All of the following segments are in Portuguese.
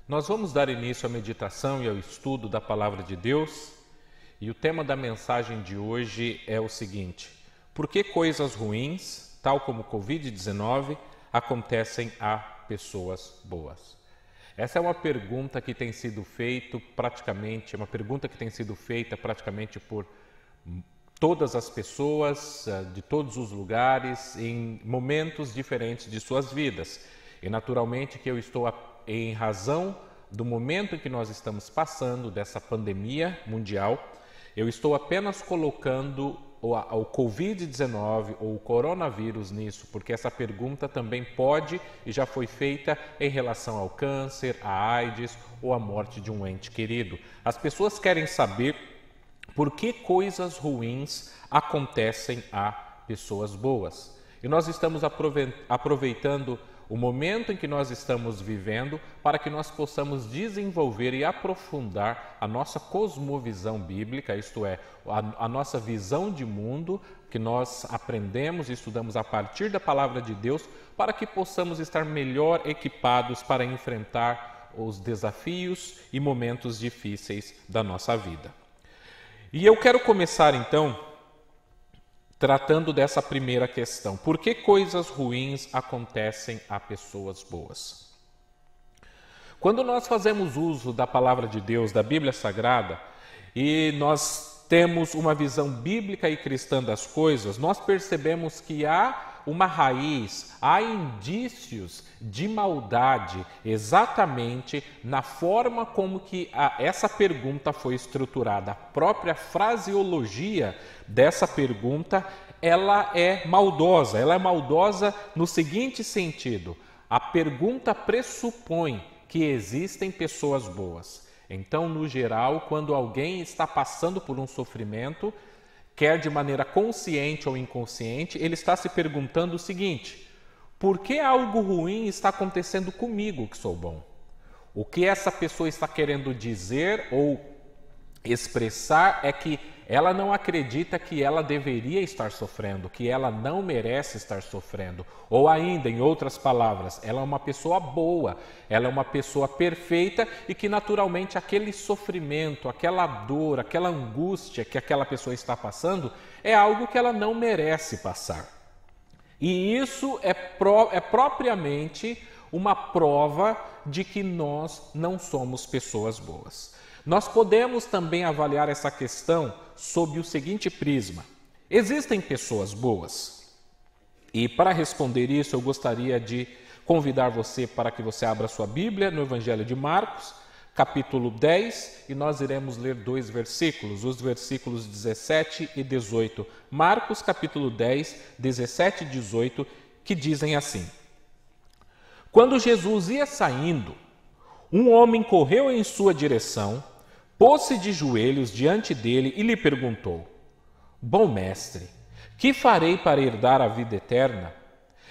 Nós vamos dar início à meditação e ao estudo da Palavra de Deus, e o tema da mensagem de hoje é o seguinte: por que coisas ruins, tal como o Covid-19, acontecem a pessoas boas? Essa é uma pergunta que tem sido feita praticamente por todas as pessoas, de todos os lugares, em momentos diferentes de suas vidas. E naturalmente que eu estou, em razão do momento em que nós estamos passando, dessa pandemia mundial, eu estou apenas colocando o Covid-19 ou o coronavírus nisso, porque essa pergunta também pode e já foi feita em relação ao câncer, à AIDS ou à morte de um ente querido. As pessoas querem saber por que coisas ruins acontecem a pessoas boas. E nós estamos aproveitando o momento em que nós estamos vivendo para que nós possamos desenvolver e aprofundar a nossa cosmovisão bíblica, isto é, a nossa visão de mundo que nós aprendemos e estudamos a partir da Palavra de Deus, para que possamos estar melhor equipados para enfrentar os desafios e momentos difíceis da nossa vida. E eu quero começar então tratando dessa primeira questão. Por que coisas ruins acontecem a pessoas boas? Quando nós fazemos uso da Palavra de Deus, da Bíblia Sagrada, e nós temos uma visão bíblica e cristã das coisas, nós percebemos que há uma raiz, há indícios de maldade exatamente na forma como que essa pergunta foi estruturada. A própria fraseologia dessa pergunta, ela é maldosa no seguinte sentido: a pergunta pressupõe que existem pessoas boas. Então, no geral, quando alguém está passando por um sofrimento, quer de maneira consciente ou inconsciente, ele está se perguntando o seguinte: por que algo ruim está acontecendo comigo que sou bom? O que essa pessoa está querendo dizer ou expressar é que ela não acredita que ela deveria estar sofrendo, que ela não merece estar sofrendo. Ou ainda, em outras palavras, ela é uma pessoa boa, ela é uma pessoa perfeita e que naturalmente aquele sofrimento, aquela dor, aquela angústia que aquela pessoa está passando é algo que ela não merece passar. E isso é propriamente uma prova de que nós não somos pessoas boas. Nós podemos também avaliar essa questão sob o seguinte prisma: existem pessoas boas? E para responder isso, eu gostaria de convidar você para que você abra sua Bíblia no Evangelho de Marcos, capítulo 10, e nós iremos ler dois versículos, os versículos 17 e 18. Marcos, capítulo 10, 17 e 18, que dizem assim: quando Jesus ia saindo, um homem correu em sua direção, pôs-se de joelhos diante dele e lhe perguntou: bom mestre, que farei para herdar a vida eterna?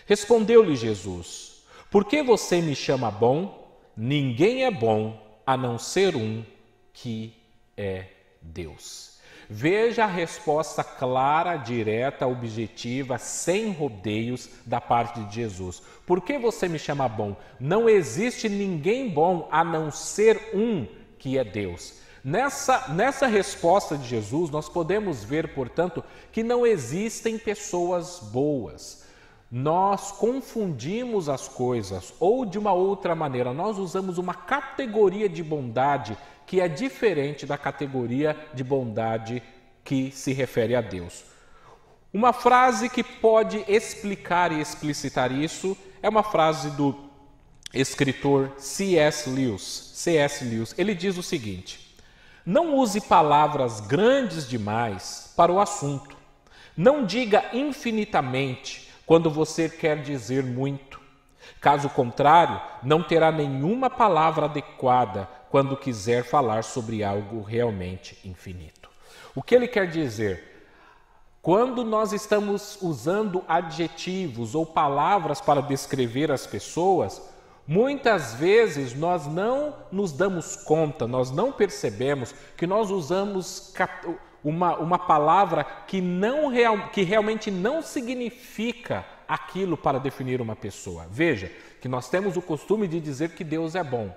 Respondeu-lhe Jesus: por que você me chama bom? Ninguém é bom a não ser um, que é Deus. Veja a resposta clara, direta, objetiva, sem rodeios da parte de Jesus. Por que você me chama bom? Não existe ninguém bom a não ser um, que é Deus. Nessa resposta de Jesus, nós podemos ver, portanto, que não existem pessoas boas. Nós confundimos as coisas, ou de uma outra maneira, nós usamos uma categoria de bondade que é diferente da categoria de bondade que se refere a Deus. Uma frase que pode explicar e explicitar isso é uma frase do escritor C.S. Lewis. Ele diz o seguinte: não use palavras grandes demais para o assunto. Não diga infinitamente quando você quer dizer muito. Caso contrário, não terá nenhuma palavra adequada quando quiser falar sobre algo realmente infinito. O que ele quer dizer? Quando nós estamos usando adjetivos ou palavras para descrever as pessoas, muitas vezes nós não nos damos conta, nós não percebemos que nós usamos uma palavra que realmente não significa aquilo para definir uma pessoa. Veja que nós temos o costume de dizer que Deus é bom.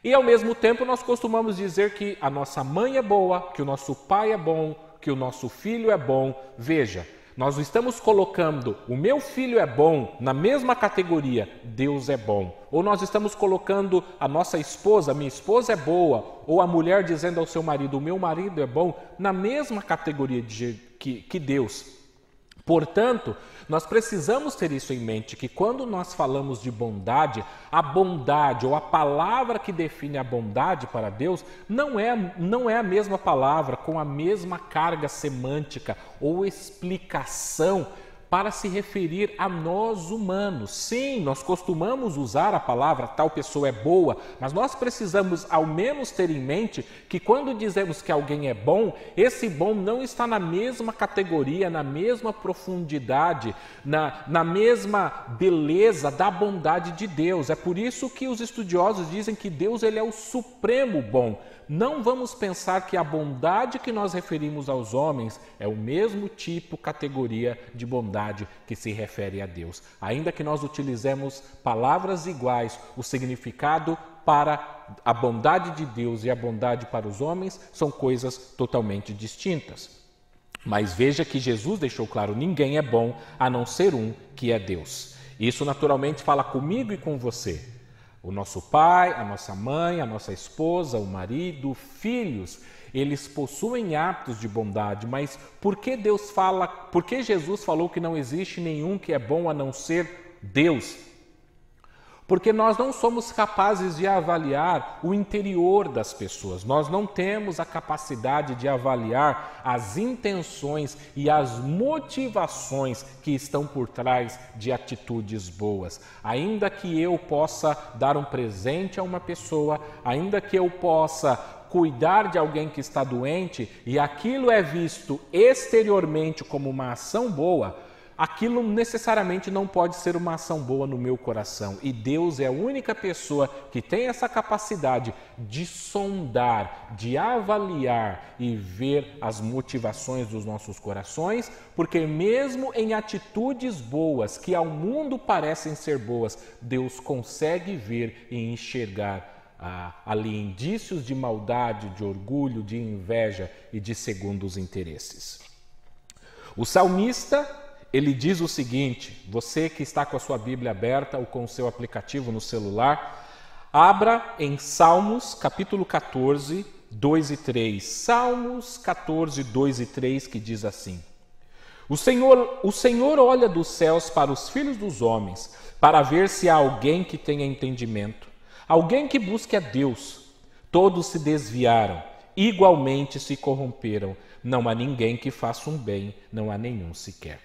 E ao mesmo tempo nós costumamos dizer que a nossa mãe é boa, que o nosso pai é bom, que o nosso filho é bom. Veja, nós estamos colocando o meu filho é bom na mesma categoria, Deus é bom. Ou nós estamos colocando a nossa esposa, minha esposa é boa, ou a mulher dizendo ao seu marido, o meu marido é bom, na mesma categoria que Deus. Portanto, nós precisamos ter isso em mente, que quando nós falamos de bondade, a bondade ou a palavra que define a bondade para Deus não é a mesma palavra com a mesma carga semântica ou explicação para se referir a nós humanos. Sim, nós costumamos usar a palavra tal pessoa é boa, mas nós precisamos ao menos ter em mente que quando dizemos que alguém é bom, esse bom não está na mesma categoria, na mesma profundidade, na mesma beleza da bondade de Deus. É por isso que os estudiosos dizem que Deus ele é o supremo bom. Não vamos pensar que a bondade que nós referimos aos homens é o mesmo tipo, categoria de bondade que se refere a Deus. Ainda que nós utilizemos palavras iguais, o significado para a bondade de Deus e a bondade para os homens são coisas totalmente distintas. Mas veja que Jesus deixou claro, ninguém é bom a não ser um que é Deus. Isso naturalmente fala comigo e com você. O nosso pai, a nossa mãe, a nossa esposa, o marido, filhos, eles possuem atos de bondade, mas por que Jesus falou que não existe nenhum que é bom a não ser Deus? Porque nós não somos capazes de avaliar o interior das pessoas, nós não temos a capacidade de avaliar as intenções e as motivações que estão por trás de atitudes boas. Ainda que eu possa dar um presente a uma pessoa, ainda que eu possa cuidar de alguém que está doente e aquilo é visto exteriormente como uma ação boa, aquilo necessariamente não pode ser uma ação boa no meu coração. E Deus é a única pessoa que tem essa capacidade de sondar, de avaliar e ver as motivações dos nossos corações, porque mesmo em atitudes boas, que ao mundo parecem ser boas, Deus consegue ver e enxergar ali indícios de maldade, de orgulho, de inveja e de segundos interesses. O salmista, ele diz o seguinte, você que está com a sua Bíblia aberta ou com o seu aplicativo no celular, abra em Salmos, capítulo 14, 2 e 3. Salmos 14, 2 e 3, que diz assim: O Senhor olha dos céus para os filhos dos homens, para ver se há alguém que tenha entendimento, alguém que busque a Deus. Todos se desviaram, igualmente se corromperam. Não há ninguém que faça um bem, não há nenhum sequer.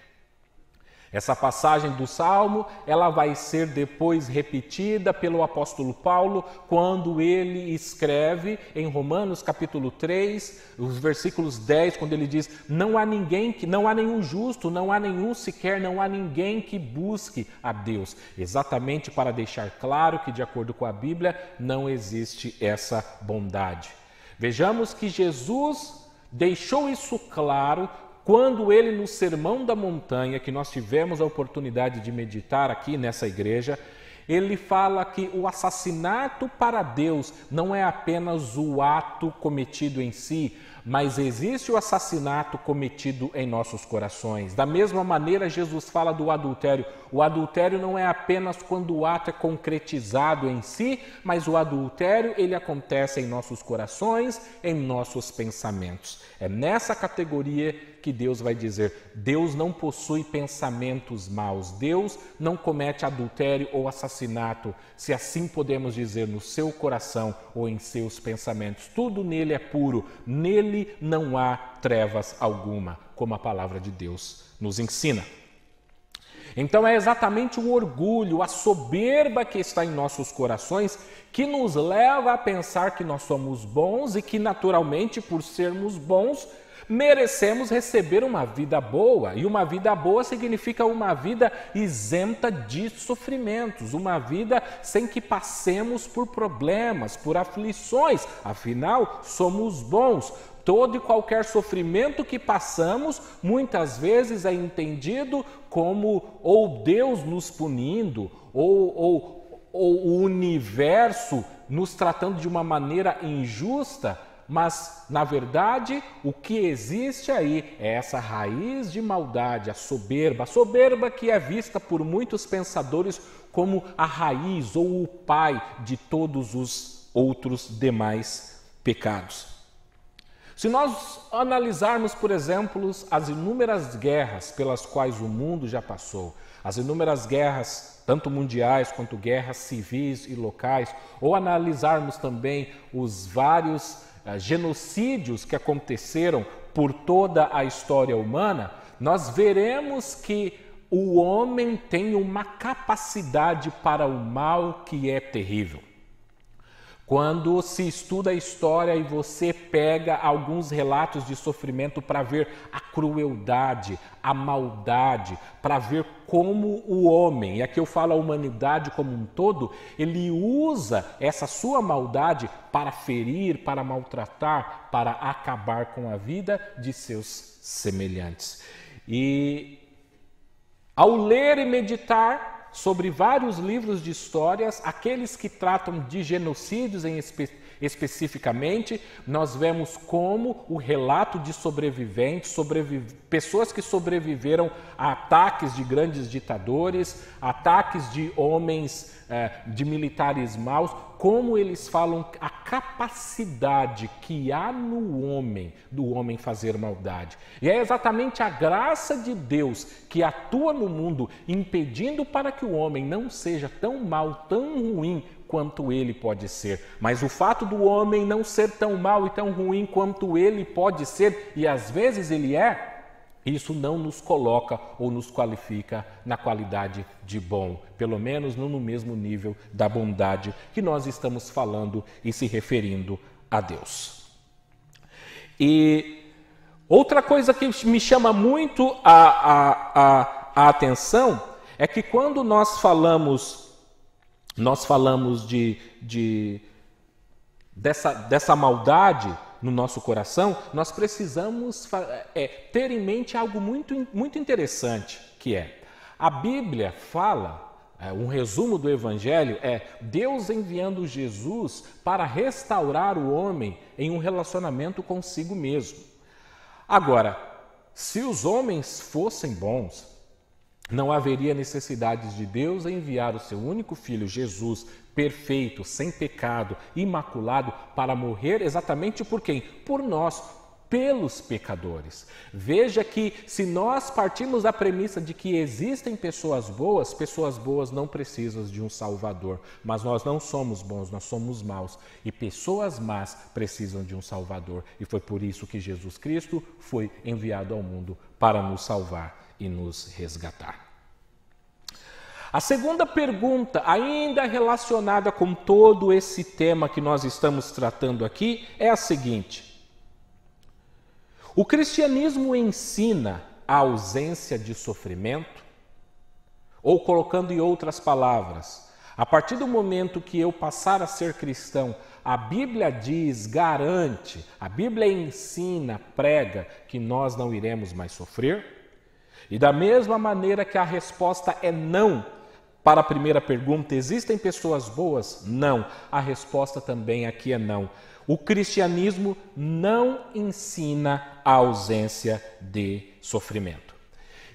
Essa passagem do Salmo, ela vai ser depois repetida pelo apóstolo Paulo quando ele escreve em Romanos capítulo 3, os versículos 10, quando ele diz: não há nenhum justo, não há nenhum sequer, não há ninguém que busque a Deus. Exatamente para deixar claro que, de acordo com a Bíblia, não existe essa bondade. Vejamos que Jesus deixou isso claro quando ele, no Sermão da Montanha, que nós tivemos a oportunidade de meditar aqui nessa igreja, ele fala que o assassinato para Deus não é apenas o ato cometido em si, mas existe o assassinato cometido em nossos corações. Da mesma maneira, Jesus fala do adultério. O adultério não é apenas quando o ato é concretizado em si, mas o adultério ele acontece em nossos corações, em nossos pensamentos. É nessa categoria que Deus vai dizer: Deus não possui pensamentos maus, Deus não comete adultério ou assassinato, se assim podemos dizer, no seu coração ou em seus pensamentos. Tudo nele é puro, nele não há trevas alguma, como a palavra de Deus nos ensina. Então é exatamente o orgulho, a soberba que está em nossos corações que nos leva a pensar que nós somos bons e que naturalmente, por sermos bons, merecemos receber uma vida boa. E uma vida boa significa uma vida isenta de sofrimentos, uma vida sem que passemos por problemas, por aflições. Afinal, somos bons. Todo e qualquer sofrimento que passamos, muitas vezes é entendido como ou Deus nos punindo, ou o universo nos tratando de uma maneira injusta, mas, na verdade, o que existe aí é essa raiz de maldade, a soberba que é vista por muitos pensadores como a raiz ou o pai de todos os outros demais pecados. Se nós analisarmos, por exemplo, as inúmeras guerras pelas quais o mundo já passou, as inúmeras guerras, tanto mundiais quanto guerras civis e locais, ou analisarmos também os vários genocídios que aconteceram por toda a história humana, nós veremos que o homem tem uma capacidade para o mal que é terrível. Quando se estuda a história e você pega alguns relatos de sofrimento para ver a crueldade, a maldade, para ver como o homem, e aqui eu falo a humanidade como um todo, ele usa essa sua maldade para ferir, para maltratar, para acabar com a vida de seus semelhantes. E ao ler e meditar sobre vários livros de histórias, aqueles que tratam de genocídios especificamente, nós vemos como o relato de sobreviventes, pessoas que sobreviveram a ataques de grandes ditadores, ataques de homens, de militares maus, como eles falam a capacidade que há no homem, do homem fazer maldade. E é exatamente a graça de Deus que atua no mundo, impedindo para que o homem não seja tão mau, tão ruim quanto ele pode ser. Mas o fato do homem não ser tão mau e tão ruim quanto ele pode ser, e às vezes ele é, isso não nos coloca ou nos qualifica na qualidade de bom, pelo menos não no mesmo nível da bondade que nós estamos falando e se referindo a Deus. E outra coisa que me chama muito a atenção é que quando nós falamos dessa maldade no nosso coração, nós precisamos ter em mente algo muito interessante, que é, a Bíblia fala, um resumo do Evangelho é Deus enviando Jesus para restaurar o homem em um relacionamento consigo mesmo. Agora, se os homens fossem bons, não haveria necessidade de Deus enviar o seu único filho, Jesus, perfeito, sem pecado, imaculado, para morrer exatamente por quem? Por nós, pelos pecadores. Veja que se nós partirmos da premissa de que existem pessoas boas não precisam de um Salvador. Mas nós não somos bons, nós somos maus. E pessoas más precisam de um Salvador. E foi por isso que Jesus Cristo foi enviado ao mundo para nos salvar e nos resgatar. A segunda pergunta, ainda relacionada com todo esse tema que nós estamos tratando aqui, é a seguinte: o cristianismo ensina a ausência de sofrimento? Ou, colocando em outras palavras, a partir do momento que eu passar a ser cristão, a Bíblia diz, garante, a Bíblia ensina, prega que nós não iremos mais sofrer? E da mesma maneira que a resposta é não para a primeira pergunta, existem pessoas boas? Não. A resposta também aqui é não. O cristianismo não ensina a ausência de sofrimento.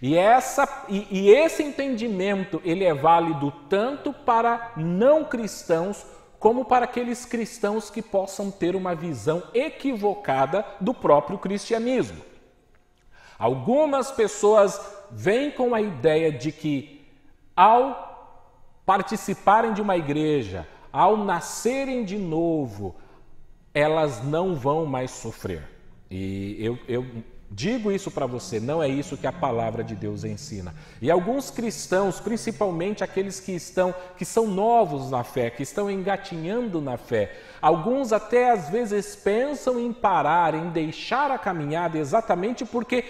E esse entendimento, ele é válido tanto para não cristãos, como para aqueles cristãos que possam ter uma visão equivocada do próprio cristianismo. Algumas pessoas vêm com a ideia de que ao participarem de uma igreja, ao nascerem de novo, elas não vão mais sofrer. E eu digo isso para você, não é isso que a palavra de Deus ensina. E alguns cristãos, principalmente aqueles que são novos na fé, que estão engatinhando na fé, alguns até às vezes pensam em parar, em deixar a caminhada exatamente porque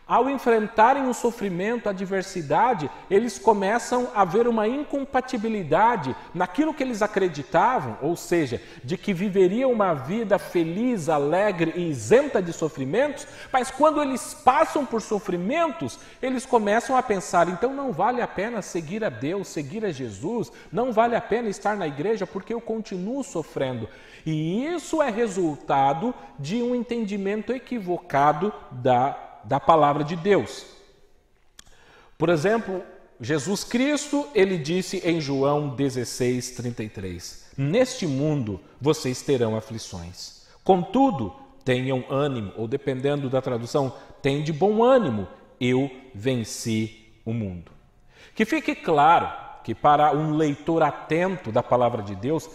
ao enfrentarem o sofrimento, a adversidade, eles começam a ver uma incompatibilidade naquilo que eles acreditavam, ou seja, de que viveriam uma vida feliz, alegre e isenta de sofrimentos, mas quando eles passam por sofrimentos, eles começam a pensar, então não vale a pena seguir a Deus, seguir a Jesus, não vale a pena estar na igreja porque eu continuo sofrendo. E isso é resultado de um entendimento equivocado da palavra de Deus. Por exemplo, Jesus Cristo, ele disse em João 16:33, neste mundo vocês terão aflições, contudo, tenham ânimo, ou dependendo da tradução, tenham de bom ânimo, eu venci o mundo. Que fique claro que para um leitor atento da palavra de Deus,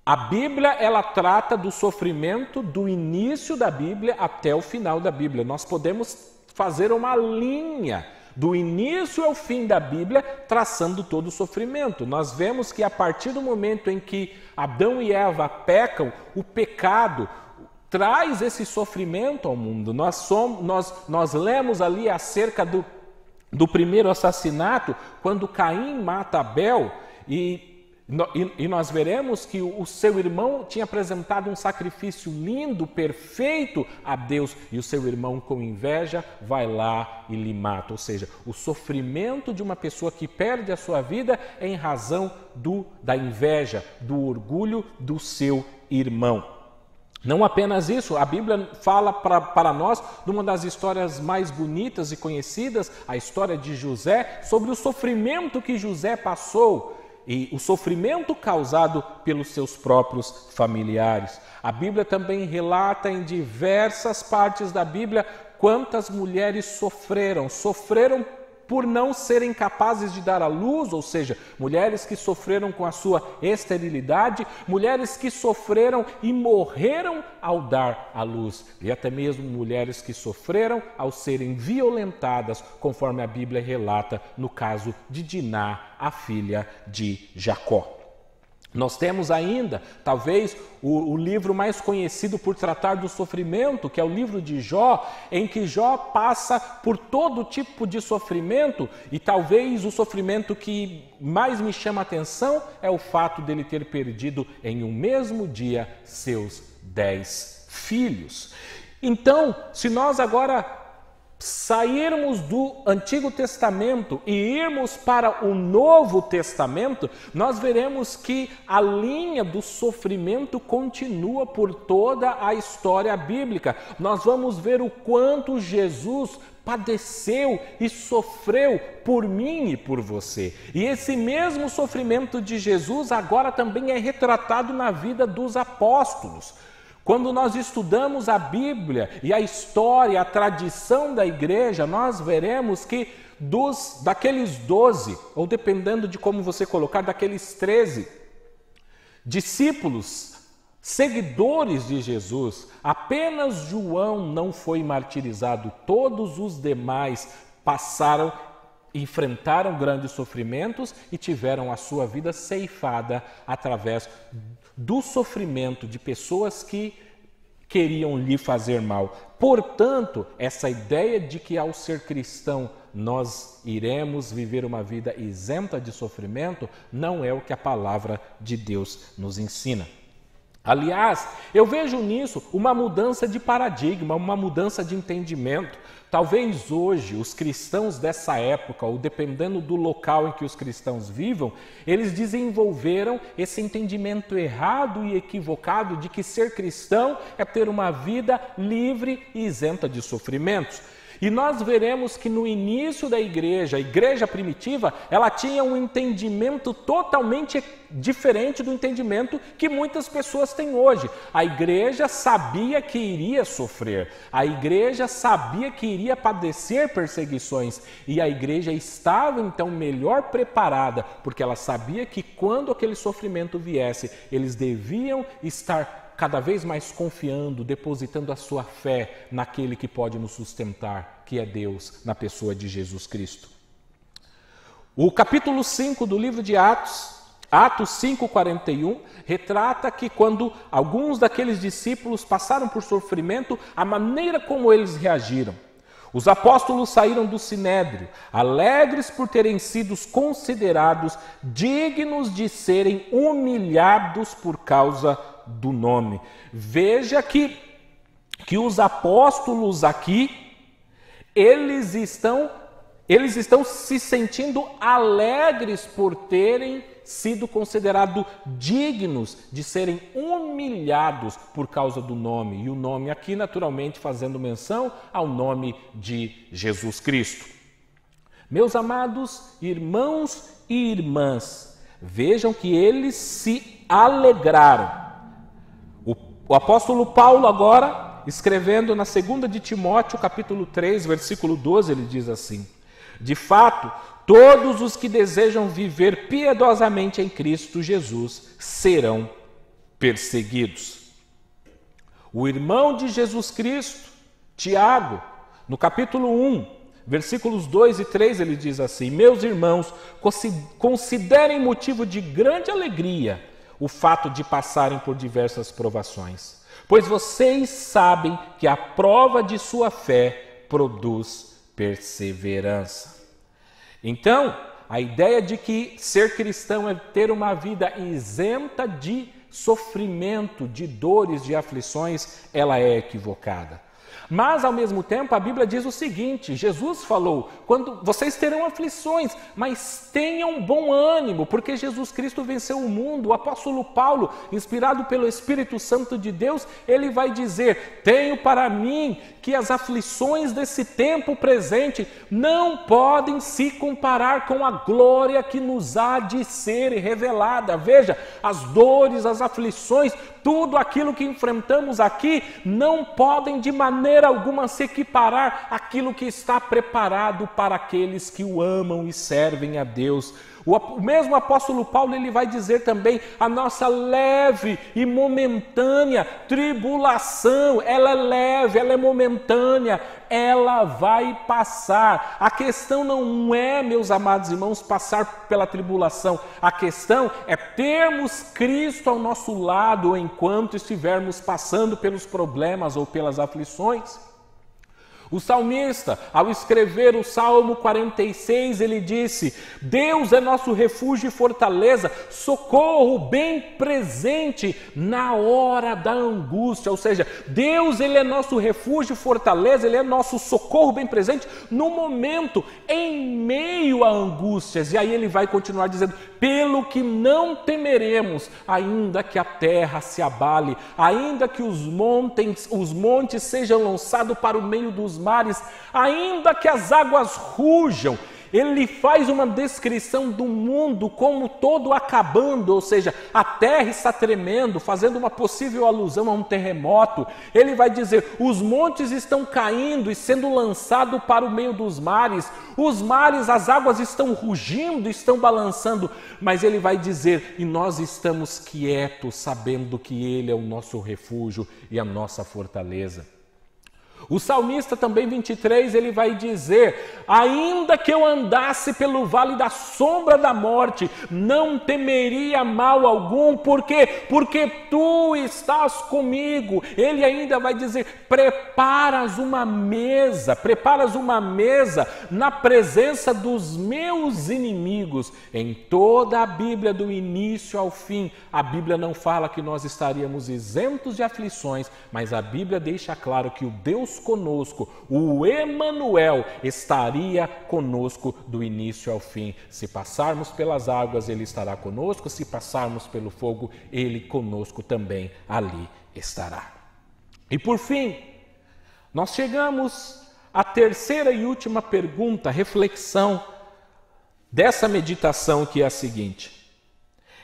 a Bíblia, ela trata do sofrimento do início da Bíblia até o final da Bíblia. Nós podemos fazer uma linha do início ao fim da Bíblia, traçando todo o sofrimento. Nós vemos que a partir do momento em que Adão e Eva pecam, o pecado traz esse sofrimento ao mundo. Nós lemos ali acerca do primeiro assassinato, quando Caim mata Abel, e nós veremos que o seu irmão tinha apresentado um sacrifício lindo, perfeito a Deus, e o seu irmão, com inveja, vai lá e lhe mata. Ou seja, o sofrimento de uma pessoa que perde a sua vida é em razão da inveja, do orgulho do seu irmão. Não apenas isso, a Bíblia fala para nós de uma das histórias mais bonitas e conhecidas, a história de José, sobre o sofrimento que José passou e o sofrimento causado pelos seus próprios familiares. A Bíblia também relata em diversas partes da Bíblia quantas mulheres sofreram por não serem capazes de dar à luz, ou seja, mulheres que sofreram com a sua esterilidade, mulheres que sofreram e morreram ao dar à luz, e até mesmo mulheres que sofreram ao serem violentadas, conforme a Bíblia relata no caso de Diná, a filha de Jacó. Nós temos ainda, talvez, o livro mais conhecido por tratar do sofrimento, que é o livro de Jó, em que Jó passa por todo tipo de sofrimento, e talvez o sofrimento que mais me chama a atenção é o fato dele ter perdido em um mesmo dia seus 10 filhos. Então, se nós agora sairmos do Antigo Testamento e irmos para o Novo Testamento, nós veremos que a linha do sofrimento continua por toda a história bíblica. Nós vamos ver o quanto Jesus padeceu e sofreu por mim e por você. E esse mesmo sofrimento de Jesus agora também é retratado na vida dos apóstolos. Quando nós estudamos a Bíblia e a história, a tradição da igreja, nós veremos que daqueles 12, ou dependendo de como você colocar, daqueles 13 discípulos, seguidores de Jesus, apenas João não foi martirizado, todos os demais enfrentaram grandes sofrimentos e tiveram a sua vida ceifada através do sofrimento de pessoas que queriam lhe fazer mal. Portanto, essa ideia de que ao ser cristão nós iremos viver uma vida isenta de sofrimento não é o que a palavra de Deus nos ensina. Aliás, eu vejo nisso uma mudança de paradigma, uma mudança de entendimento. Talvez hoje os cristãos dessa época, ou dependendo do local em que os cristãos vivam, eles desenvolveram esse entendimento errado e equivocado de que ser cristão é ter uma vida livre e isenta de sofrimentos. E nós veremos que no início da igreja, a igreja primitiva, ela tinha um entendimento totalmente diferente do entendimento que muitas pessoas têm hoje. A igreja sabia que iria sofrer, a igreja sabia que iria padecer perseguições, e a igreja estava então melhor preparada, porque ela sabia que quando aquele sofrimento viesse, eles deviam estar cada vez mais confiando, depositando a sua fé naquele que pode nos sustentar, que é Deus, na pessoa de Jesus Cristo. O capítulo 5 do livro de Atos 5:41, retrata que quando alguns daqueles discípulos passaram por sofrimento, a maneira como eles reagiram. Os apóstolos saíram do sinédrio, alegres por terem sido considerados dignos de serem humilhados por causa do nome. Veja que os apóstolos aqui, eles estão se sentindo alegres por terem sido considerados dignos de serem humilhados por causa do nome. E o nome aqui, naturalmente, fazendo menção ao nome de Jesus Cristo. Meus amados irmãos e irmãs, vejam que eles se alegraram. O apóstolo Paulo agora, escrevendo na 2 de Timóteo, capítulo 3, versículo 12, ele diz assim: de fato, todos os que desejam viver piedosamente em Cristo Jesus serão perseguidos. O irmão de Jesus Cristo, Tiago, no capítulo 1, versículos 2 e 3, ele diz assim: meus irmãos, considerem motivo de grande alegria o fato de passarem por diversas provações, pois vocês sabem que a prova de sua fé produz perseverança. Então, a ideia de que ser cristão é ter uma vida isenta de sofrimento, de dores, de aflições, ela é equivocada. Mas, ao mesmo tempo, a Bíblia diz o seguinte: Jesus falou, quando vocês terão aflições, mas tenham bom ânimo, porque Jesus Cristo venceu o mundo. O apóstolo Paulo, inspirado pelo Espírito Santo de Deus, ele vai dizer: tenho para mim que as aflições desse tempo presente não podem se comparar com a glória que nos há de ser revelada. Veja, as dores, as aflições, tudo aquilo que enfrentamos aqui não podem de maneira alguma se equiparar àquilo que está preparado para aqueles que o amam e servem a Deus. O mesmo apóstolo Paulo, ele vai dizer também: a nossa leve e momentânea tribulação, ela é leve, ela é momentânea, ela vai passar. A questão não é, meus amados irmãos, passar pela tribulação. A questão é termos Cristo ao nosso lado enquanto estivermos passando pelos problemas ou pelas aflições. O salmista, ao escrever o Salmo 46, ele disse: Deus é nosso refúgio e fortaleza, socorro bem presente na hora da angústia. Ou seja, Deus, ele é nosso refúgio e fortaleza, ele é nosso socorro bem presente no momento, em meio a angústias. E aí ele vai continuar dizendo: pelo que não temeremos, ainda que a terra se abale, ainda que os montes sejam lançados para o meio dos mares, ainda que as águas rujam. Ele faz uma descrição do mundo como todo acabando, ou seja, a terra está tremendo, fazendo uma possível alusão a um terremoto. Ele vai dizer: os montes estão caindo e sendo lançados para o meio dos mares, os mares, as águas estão rugindo, estão balançando, mas ele vai dizer: e nós estamos quietos, sabendo que ele é o nosso refúgio e a nossa fortaleza. O salmista também, 23, ele vai dizer: ainda que eu andasse pelo vale da sombra da morte, não temeria mal algum. Por quê? Porque tu estás comigo. Ele ainda vai dizer: preparas uma mesa na presença dos meus inimigos. Em toda a Bíblia, do início ao fim, a Bíblia não fala que nós estaríamos isentos de aflições, mas a Bíblia deixa claro que o Deus conosco, o Emanuel, estaria conosco do início ao fim. Se passarmos pelas águas, ele estará conosco. Se passarmos pelo fogo, ele conosco também ali estará. E por fim, nós chegamos à terceira e última pergunta, reflexão dessa meditação, que é a seguinte.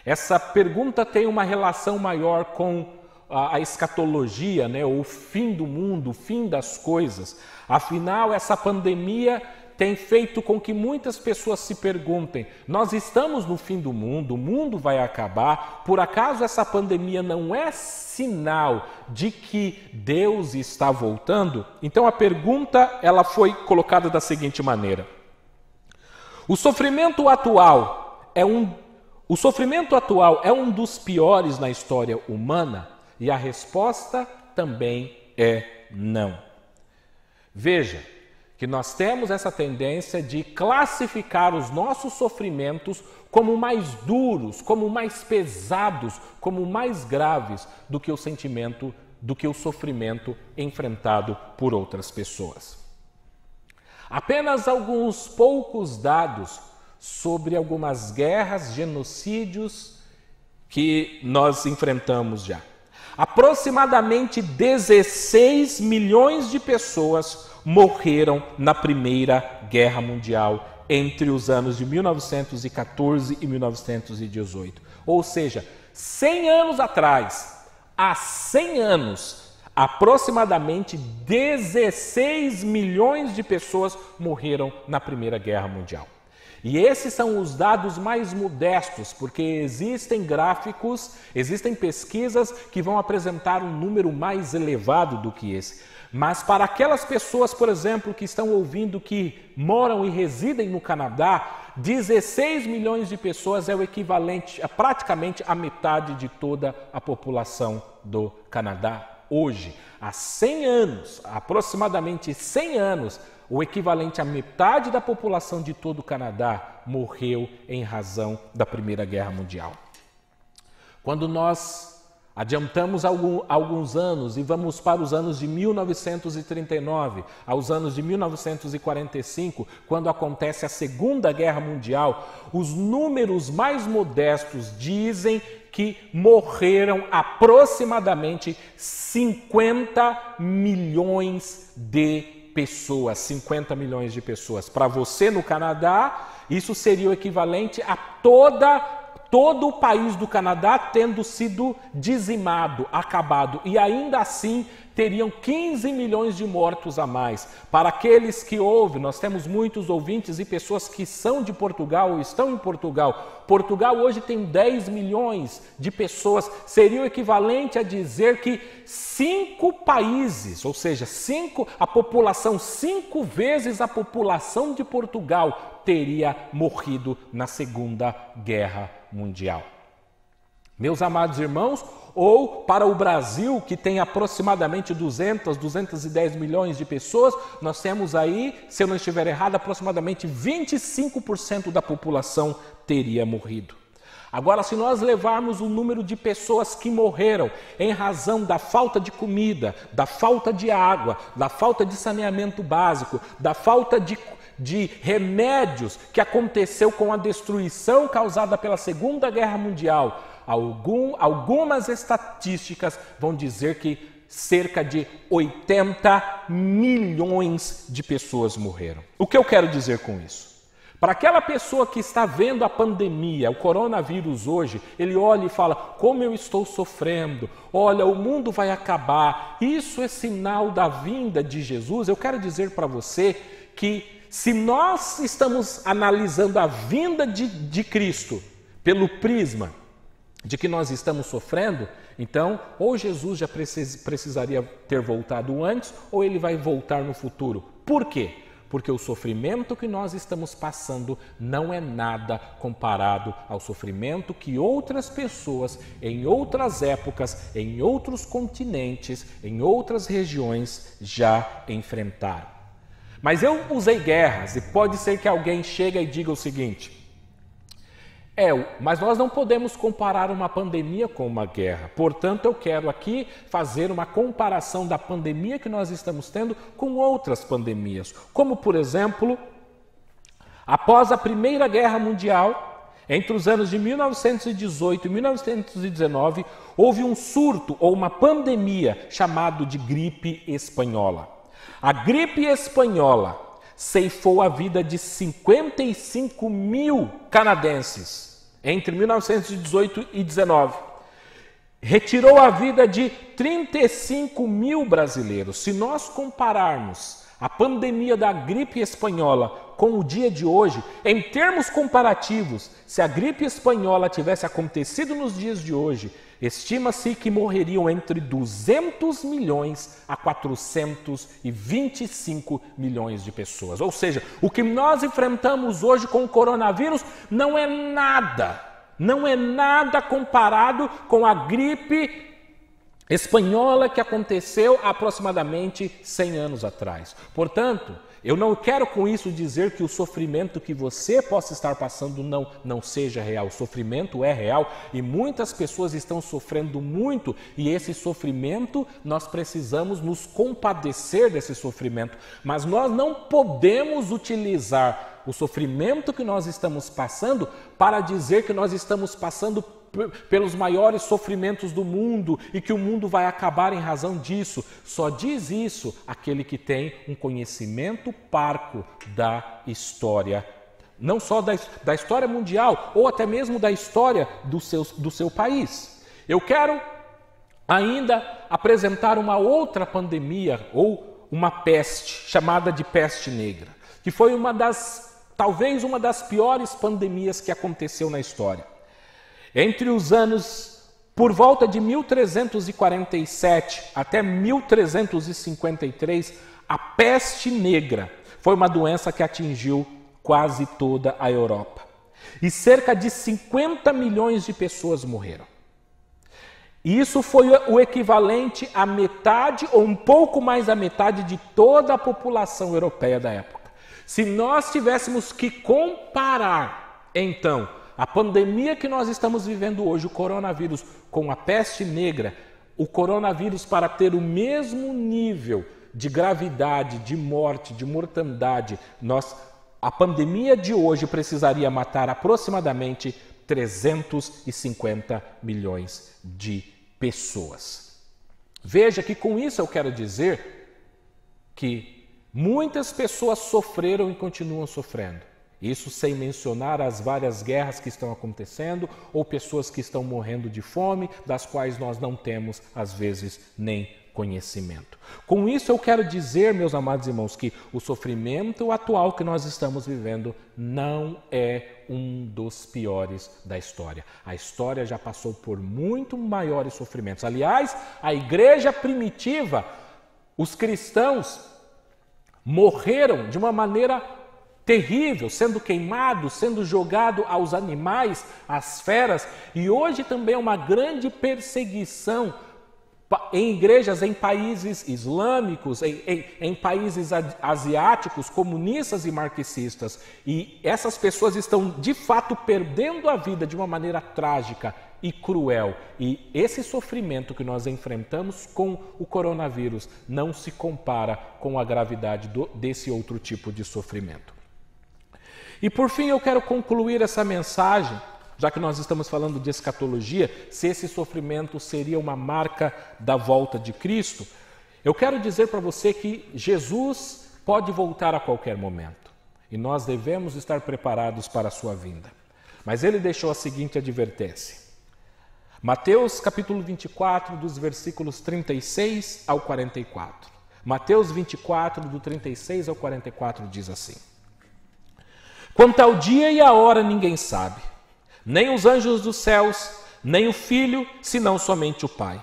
Essa pergunta tem uma relação maior com a escatologia, né? O fim do mundo, o fim das coisas. Afinal, essa pandemia tem feito com que muitas pessoas se perguntem: nós estamos no fim do mundo, o mundo vai acabar, por acaso essa pandemia não é sinal de que Deus está voltando? Então a pergunta, ela foi colocada da seguinte maneira: o sofrimento atual é um dos piores na história humana? E a resposta também é não. Veja que nós temos essa tendência de classificar os nossos sofrimentos como mais duros, como mais pesados, como mais graves do que o sentimento, do que o sofrimento enfrentado por outras pessoas. Apenas alguns poucos dados sobre algumas guerras, genocídios que nós enfrentamos já. Aproximadamente 16 milhões de pessoas morreram na Primeira Guerra Mundial entre os anos de 1914 e 1918. Ou seja, 100 anos atrás, há 100 anos, aproximadamente 16 milhões de pessoas morreram na Primeira Guerra Mundial. E esses são os dados mais modestos, porque existem gráficos, existem pesquisas que vão apresentar um número mais elevado do que esse. Mas para aquelas pessoas, por exemplo, que estão ouvindo, que moram e residem no Canadá, 16 milhões de pessoas é o equivalente a praticamente a metade de toda a população do Canadá hoje. Há 100 anos, aproximadamente 100 anos, o equivalente a metade da população de todo o Canadá morreu em razão da Primeira Guerra Mundial. Quando nós adiantamos alguns anos e vamos para os anos de 1939, aos anos de 1945, quando acontece a Segunda Guerra Mundial, os números mais modestos dizem que morreram aproximadamente 50 milhões de pessoas. 50 milhões de pessoas. Para você no Canadá, isso seria o equivalente a todo o país do Canadá tendo sido dizimado, acabado, e ainda assim teriam 15 milhões de mortos a mais. Para aqueles que ouvem, nós temos muitos ouvintes e pessoas que são de Portugal ou estão em Portugal. Portugal hoje tem 10 milhões de pessoas, seria o equivalente a dizer que 5 países, ou seja, 5 vezes a população de Portugal teria morrido na Segunda Guerra Mundial. Meus amados irmãos, ou para o Brasil, que tem aproximadamente 210 milhões de pessoas, nós temos aí, se eu não estiver errado, aproximadamente 25% da população teria morrido. Agora, se nós levarmos o número de pessoas que morreram em razão da falta de comida, da falta de água, da falta de saneamento básico, da falta de remédios que aconteceu com a destruição causada pela Segunda Guerra Mundial, algumas estatísticas vão dizer que cerca de 80 milhões de pessoas morreram. O que eu quero dizer com isso? Para aquela pessoa que está vendo a pandemia, o coronavírus hoje, ele olha e fala, como eu estou sofrendo, olha, o mundo vai acabar, isso é sinal da vinda de Jesus. Eu quero dizer para você que se nós estamos analisando a vinda de Cristo pelo prisma de que nós estamos sofrendo, então ou Jesus já precisaria ter voltado antes ou ele vai voltar no futuro. Por quê? Porque o sofrimento que nós estamos passando não é nada comparado ao sofrimento que outras pessoas, em outras épocas, em outros continentes, em outras regiões já enfrentaram. Mas eu usei guerras e pode ser que alguém chegue e diga o seguinte, mas nós não podemos comparar uma pandemia com uma guerra. Portanto, eu quero aqui fazer uma comparação da pandemia que nós estamos tendo com outras pandemias. Como, por exemplo, após a Primeira Guerra Mundial, entre os anos de 1918 e 1919, houve um surto ou uma pandemia chamado de gripe espanhola. A gripe espanhola ceifou a vida de 55 mil canadenses entre 1918 e 19. Retirou a vida de 35 mil brasileiros. Se nós compararmos a pandemia da gripe espanhola com o dia de hoje, em termos comparativos, se a gripe espanhola tivesse acontecido nos dias de hoje, estima-se que morreriam entre 200 milhões a 425 milhões de pessoas. Ou seja, o que nós enfrentamos hoje com o coronavírus não é nada comparado com a gripe espanhola que aconteceu há aproximadamente 100 anos atrás. Portanto, Eu não quero com isso dizer que o sofrimento que você possa estar passando não seja real. O sofrimento é real e muitas pessoas estão sofrendo muito, e esse sofrimento nós precisamos nos compadecer desse sofrimento. Mas nós não podemos utilizar o sofrimento que nós estamos passando para dizer que nós estamos passando pelos maiores sofrimentos do mundo e que o mundo vai acabar em razão disso. Só diz isso aquele que tem um conhecimento parco da história, não só da história mundial, ou até mesmo da história do seu país. Eu quero ainda apresentar uma outra pandemia, ou uma peste, chamada de peste negra, que foi talvez uma das piores pandemias que aconteceu na história. Entre os anos por volta de 1347 até 1353, a peste negra foi uma doença que atingiu quase toda a Europa. E cerca de 50 milhões de pessoas morreram. E isso foi o equivalente à metade ou um pouco mais da metade de toda a população europeia da época. Se nós tivéssemos que comparar, então, a pandemia que nós estamos vivendo hoje, o coronavírus, com a peste negra, o coronavírus, para ter o mesmo nível de gravidade, de morte, de mortandade, a pandemia de hoje precisaria matar aproximadamente 350 milhões de pessoas. Veja que com isso eu quero dizer que muitas pessoas sofreram e continuam sofrendo. Isso sem mencionar as várias guerras que estão acontecendo ou pessoas que estão morrendo de fome, das quais nós não temos, às vezes, nem conhecimento. Com isso eu quero dizer, meus amados irmãos, que o sofrimento atual que nós estamos vivendo não é um dos piores da história. A história já passou por muito maiores sofrimentos. Aliás, a igreja primitiva, os cristãos morreram de uma maneira terrível, sendo queimado, sendo jogado aos animais, às feras, e hoje também é uma grande perseguição em igrejas em países islâmicos, em países asiáticos, comunistas e marxistas. E essas pessoas estão de fato perdendo a vida de uma maneira trágica e cruel. E esse sofrimento que nós enfrentamos com o coronavírus não se compara com a gravidade desse outro tipo de sofrimento. E por fim eu quero concluir essa mensagem, já que nós estamos falando de escatologia, se esse sofrimento seria uma marca da volta de Cristo, eu quero dizer para você que Jesus pode voltar a qualquer momento e nós devemos estar preparados para a sua vinda. Mas ele deixou a seguinte advertência. Mateus capítulo 24, dos versículos 36 ao 44. Mateus 24, do 36 ao 44 diz assim: Quanto ao dia e a hora ninguém sabe, nem os anjos dos céus, nem o Filho, senão somente o Pai.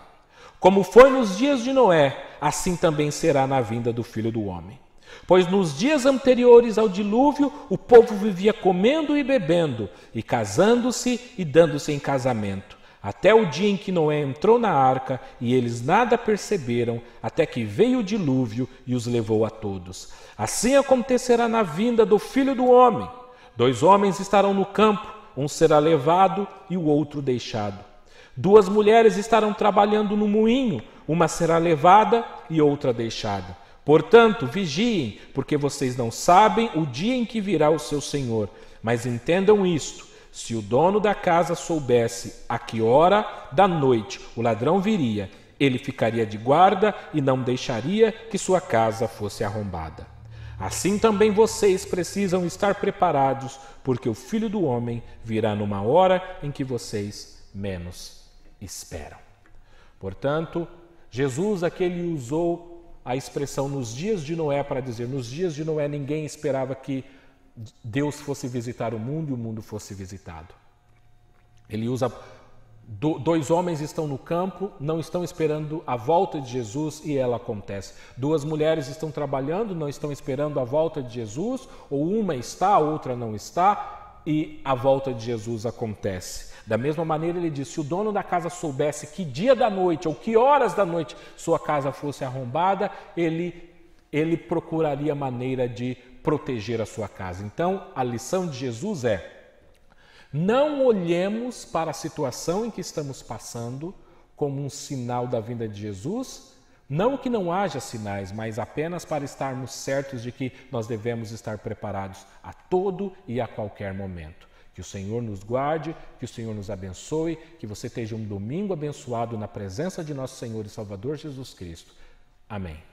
Como foi nos dias de Noé, assim também será na vinda do Filho do Homem. Pois nos dias anteriores ao dilúvio, o povo vivia comendo e bebendo, e casando-se e dando-se em casamento, até o dia em que Noé entrou na arca, e eles nada perceberam, até que veio o dilúvio e os levou a todos. Assim acontecerá na vinda do Filho do Homem. 2 homens estarão no campo, um será levado e o outro deixado. 2 mulheres estarão trabalhando no moinho, uma será levada e outra deixada. Portanto, vigiem, porque vocês não sabem o dia em que virá o seu Senhor. Mas entendam isto: se o dono da casa soubesse a que hora da noite o ladrão viria, ele ficaria de guarda e não deixaria que sua casa fosse arrombada. Assim também vocês precisam estar preparados, porque o Filho do Homem virá numa hora em que vocês menos esperam. Portanto, Jesus aqui ele usou a expressão nos dias de Noé para dizer, nos dias de Noé ninguém esperava que Deus fosse visitar o mundo e o mundo fosse visitado. Ele usa 2 homens estão no campo, não estão esperando a volta de Jesus e ela acontece. 2 mulheres estão trabalhando, não estão esperando a volta de Jesus, ou uma está, a outra não está, e a volta de Jesus acontece. Da mesma maneira ele diz, se o dono da casa soubesse que dia da noite ou que horas da noite sua casa fosse arrombada, ele ele procuraria maneira de proteger a sua casa. Então, a lição de Jesus é: não olhemos para a situação em que estamos passando como um sinal da vinda de Jesus, não que não haja sinais, mas apenas para estarmos certos de que nós devemos estar preparados a todo e a qualquer momento. Que o Senhor nos guarde, que o Senhor nos abençoe, que você tenha um domingo abençoado na presença de nosso Senhor e Salvador Jesus Cristo. Amém.